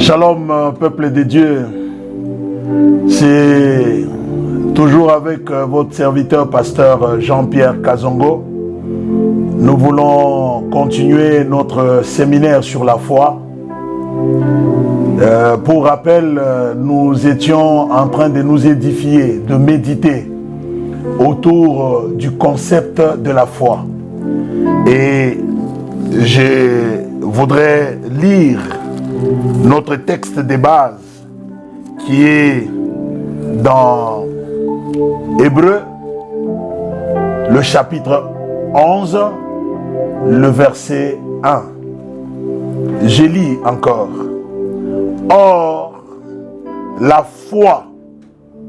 Shalom, peuple de Dieu. C'est toujours avec votre serviteur, pasteur Jean-Pierre Kazongo. Nous voulons continuer notre séminaire sur la foi. Pour rappel, nous étions en train de nous édifier, de méditer autour du concept de la foi. Et je voudrais lire notre texte de base qui est dans Hébreux, le chapitre 11, le verset 1. Je lis encore. Or, la foi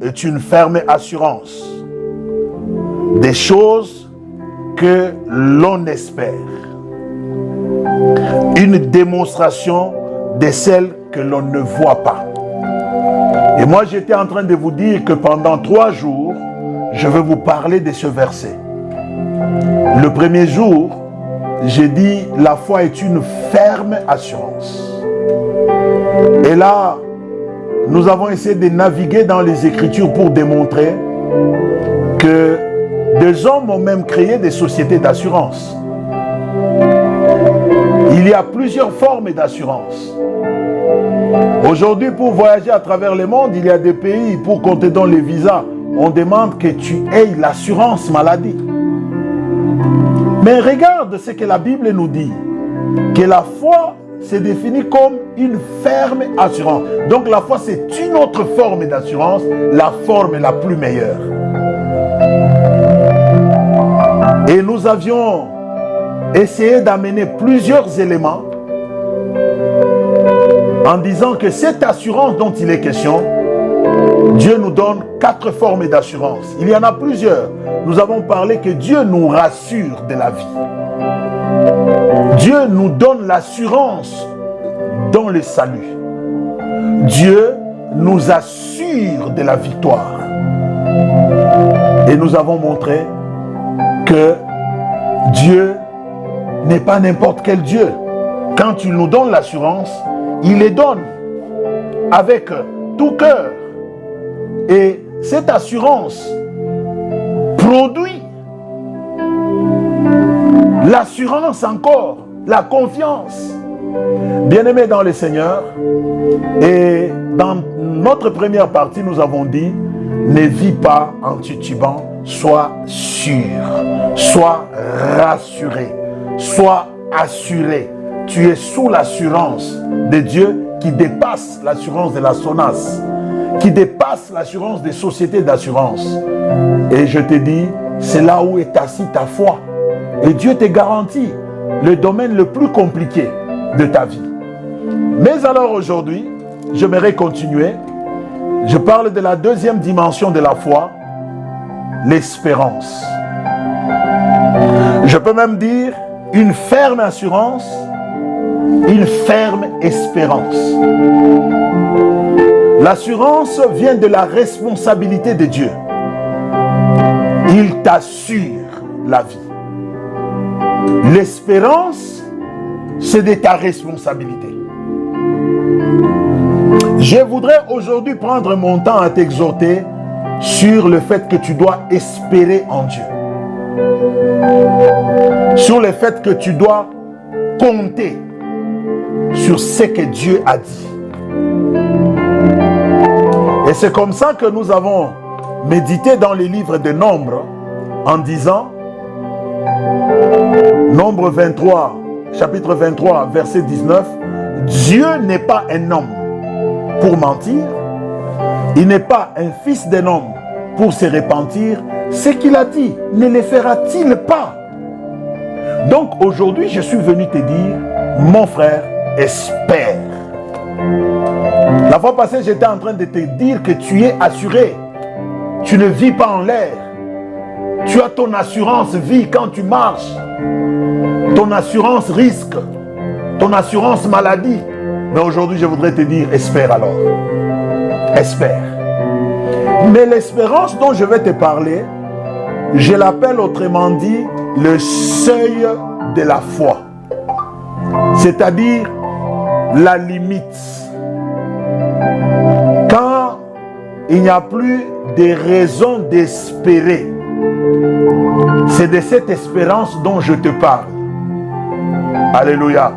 est une ferme assurance des choses que l'on espère, une démonstration de celles que l'on ne voit pas. Et moi, j'étais en train de vous dire que pendant 3 jours, je vais vous parler de ce verset. Le premier jour, j'ai dit la foi est une ferme assurance. Et là, nous avons essayé de naviguer dans les Écritures pour démontrer que des hommes ont même créé des sociétés d'assurance. Il y a plusieurs formes d'assurance. Aujourd'hui, pour voyager à travers le monde, il y a des pays, pour qu'on te donne les visas, on demande que tu aies l'assurance maladie. Mais regarde ce que la Bible nous dit, que la foi se définit comme une ferme assurance. Donc la foi, c'est une autre forme d'assurance, la forme la plus meilleure. Et nous avions essayé d'amener plusieurs éléments en disant que cette assurance dont il est question, Dieu nous donne 4 formes d'assurance. Il y en a plusieurs. Nous avons parlé que Dieu nous rassure de la vie. Dieu nous donne l'assurance dans le salut. Dieu nous assure de la victoire. Et nous avons montré que Dieu n'est pas n'importe quel Dieu. Quand il nous donne l'assurance, il les donne avec tout cœur. Et cette assurance produit l'assurance encore, la confiance. Bien-aimés dans le Seigneur, et dans notre première partie, nous avons dit, ne vis pas en titubant, sois sûr, sois rassuré, sois assuré. Tu es sous l'assurance de Dieu qui dépasse l'assurance de la SONAS, qui dépasse l'assurance des sociétés d'assurance. Et je te dis, c'est là où est assis ta foi. Et Dieu te garantit le domaine le plus compliqué de ta vie. Mais alors aujourd'hui, j'aimerais continuer. Je parle de la deuxième dimension de la foi, l'espérance. Je peux même dire une ferme assurance, une ferme espérance. L'assurance vient de la responsabilité de Dieu. Il t'assure la vie. L'espérance, c'est de ta responsabilité. Je voudrais aujourd'hui prendre mon temps à t'exhorter sur le fait que tu dois espérer en Dieu. Sur le fait que tu dois compter sur ce que Dieu a dit. Et c'est comme ça que nous avons médité dans les livres de Nombre en disant, Nombre 23, chapitre 23, verset 19, Dieu n'est pas un homme pour mentir, il n'est pas un fils d'un homme pour se repentir. Ce qu'il a dit, ne le fera-t-il pas? Donc aujourd'hui, je suis venu te dire, mon frère, espère. La fois passée, j'étais en train de te dire que tu es assuré. Tu ne vis pas en l'air. Tu as ton assurance vie quand tu marches. Ton assurance risque. Ton assurance maladie. Mais aujourd'hui, je voudrais te dire, espère alors. Espère. Mais l'espérance dont je vais te parler, je l'appelle autrement dit le seuil de la foi. C'est-à-dire la limite Quand il n'y a plus de raison d'espérer, c'est de cette espérance dont je te parle. Alléluia.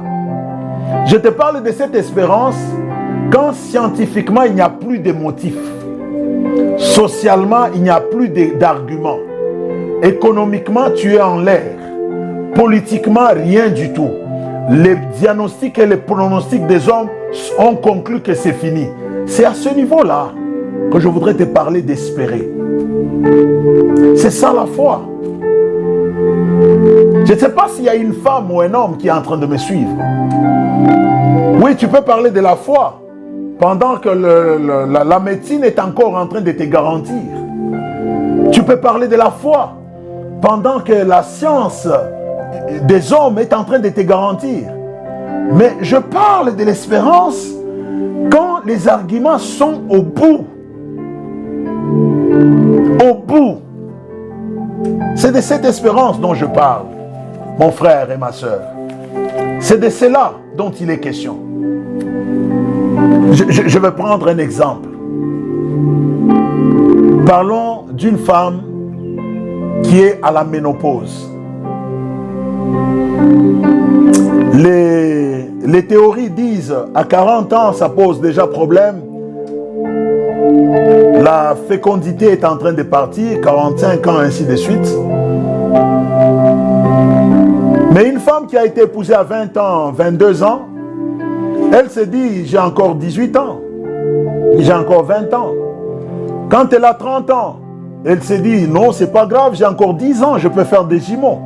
Je te parle de cette espérance quand scientifiquement il n'y a plus de motifs. Socialement, il n'y a plus d'arguments. Économiquement, tu es en l'air. Politiquement, rien du tout. Les diagnostics et les pronostics des hommes ont conclu que c'est fini. C'est à ce niveau-là que je voudrais te parler d'espérer. C'est ça la foi. Je ne sais pas s'il y a une femme ou un homme qui est en train de me suivre. Oui, tu peux parler de la foi pendant que la médecine est encore en train de te garantir. Tu peux parler de la foi pendant que la science des hommes est en train de te garantir. Mais je parle de l'espérance quand les arguments sont au bout. Au bout. C'est de cette espérance dont je parle, mon frère et ma soeur. C'est de cela dont il est question. Je vais prendre un exemple. Parlons d'une femme qui est à la ménopause. Les théories disent à 40 ans, ça pose déjà problème. La fécondité est en train de partir, 45 ans, ainsi de suite. Mais une femme qui a été épousée à 20 ans, 22 ans, elle se dit, j'ai encore 18 ans, j'ai encore 20 ans. Quand elle a 30 ans, elle se dit, non, c'est pas grave, j'ai encore 10 ans, je peux faire des jumeaux.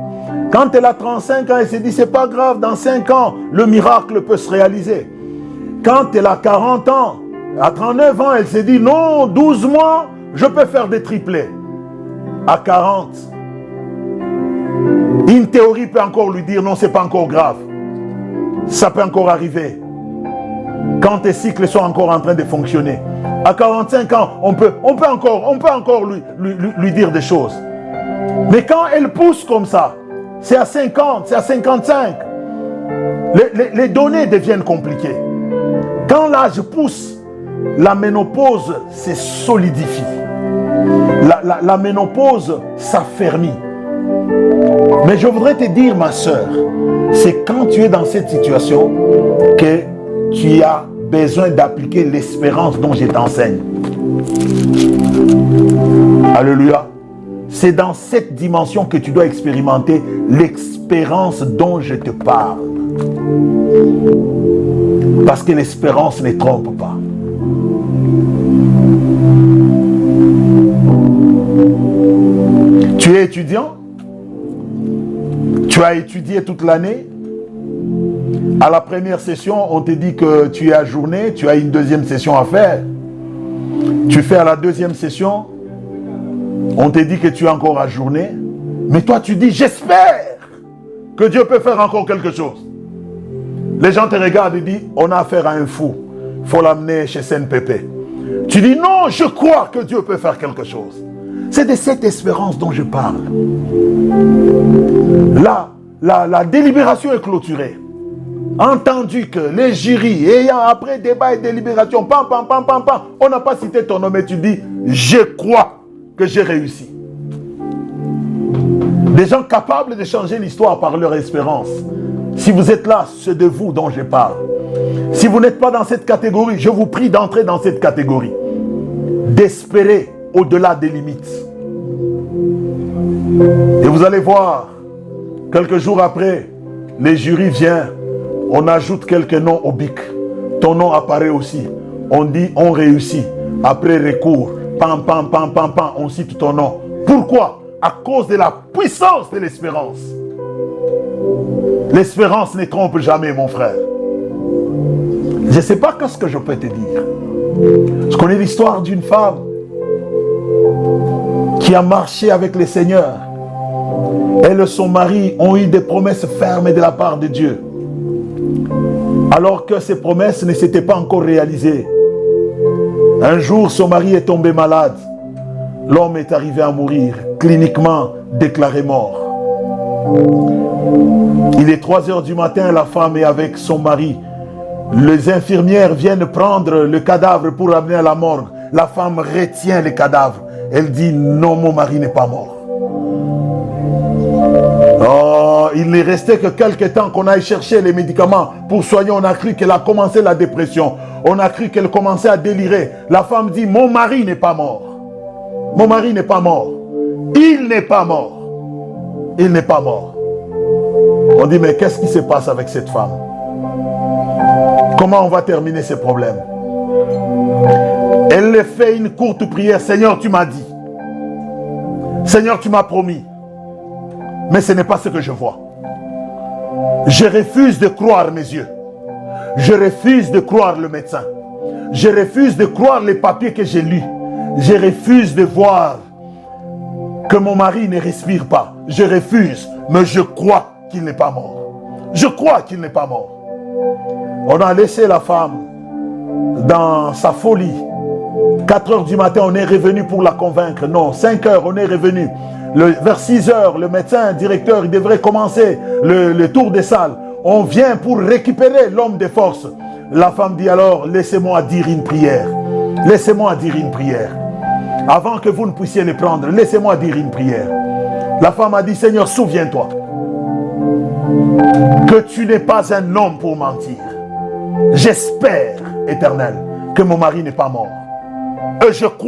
Quand elle a 35 ans, elle se dit, c'est pas grave, dans 5 ans, le miracle peut se réaliser. Quand elle a 40 ans, à 39 ans, elle se dit, non, 12 mois, je peux faire des triplés. À 40, une théorie peut encore lui dire, non, c'est pas encore grave. Ça peut encore arriver. Quand tes cycles sont encore en train de fonctionner. À 45 ans, on peut encore lui dire des choses. Mais quand elle pousse comme ça, c'est à 50, c'est à 55. Les données deviennent compliquées. Quand l'âge pousse, la ménopause se solidifie. La ménopause s'affermit. Mais je voudrais te dire, ma soeur, c'est quand tu es dans cette situation que tu as besoin d'appliquer l'espérance dont je t'enseigne. Alléluia. C'est dans cette dimension que tu dois expérimenter l'espérance dont je te parle. Parce que l'espérance ne trompe pas. Tu es étudiant? Tu as étudié toute l'année? À la première session, on te dit que tu es ajourné, tu as une deuxième session à faire. Tu fais à la deuxième session, on te dit que tu es encore ajourné. Mais toi, tu dis, j'espère que Dieu peut faire encore quelque chose. Les gens te regardent et disent, on a affaire à un fou. Il faut l'amener chez Saint-Pépé. Tu dis, non, je crois que Dieu peut faire quelque chose. C'est de cette espérance dont je parle. Là, la délibération est clôturée. Entendu que les jurys, ayant après débat et délibération, on n'a pas cité ton nom, mais tu dis, je crois que j'ai réussi. Des gens capables de changer l'histoire par leur espérance. Si vous êtes là, c'est de vous dont je parle. Si vous n'êtes pas dans cette catégorie, je vous prie d'entrer dans cette catégorie. D'espérer au-delà des limites. Et vous allez voir, quelques jours après, les jurys viennent, on ajoute quelques noms au bic. Ton nom apparaît aussi. On dit, on réussit. Après recours, on cite ton nom. Pourquoi? À cause de la puissance de l'espérance. L'espérance ne trompe jamais, mon frère. Je ne sais pas qu'est-ce que je peux te dire. Je connais l'histoire d'une femme qui a marché avec le Seigneur. Elle et son mari ont eu des promesses fermes de la part de Dieu. Alors que ces promesses ne s'étaient pas encore réalisées. Un jour, son mari est tombé malade. L'homme est arrivé à mourir, cliniquement déclaré mort. Il est 3 heures du matin, la femme est avec son mari Les infirmières viennent prendre le cadavre pour l'amener à la morgue. La femme retient le cadavre. Elle dit, non, mon mari n'est pas mort. Oh, il n'est resté que quelques temps qu'on aille chercher les médicaments pour soigner. On a cru qu'elle a commencé la dépression. On a cru qu'elle commençait à délirer. La femme dit, mon mari n'est pas mort. Mon mari n'est pas mort. Il n'est pas mort. Il n'est pas mort. On dit, mais qu'est-ce qui se passe avec cette femme? Comment on va terminer ces problèmes? Elle fait une courte prière. Seigneur, tu m'as dit. Seigneur, tu m'as promis. Mais ce n'est pas ce que je vois. Je refuse de croire mes yeux. Je refuse de croire le médecin. Je refuse de croire les papiers que j'ai lus. Je refuse de voir que mon mari ne respire pas. Je refuse, mais je crois qu'il n'est pas mort. Je crois qu'il n'est pas mort. On a laissé la femme dans sa folie. 4 heures du matin, on est revenu pour la convaincre. Non, 5 heures, on est revenu. Vers 6 heures, le médecin, directeur, il devrait commencer le tour des salles. On vient pour récupérer l'homme de force. La femme dit alors, laissez-moi dire une prière. Laissez-moi dire une prière. Avant que vous ne puissiez le prendre, laissez-moi dire une prière. La femme a dit, Seigneur, souviens-toi que tu n'es pas un homme pour mentir. J'espère, Éternel, que mon mari n'est pas mort. Et je crois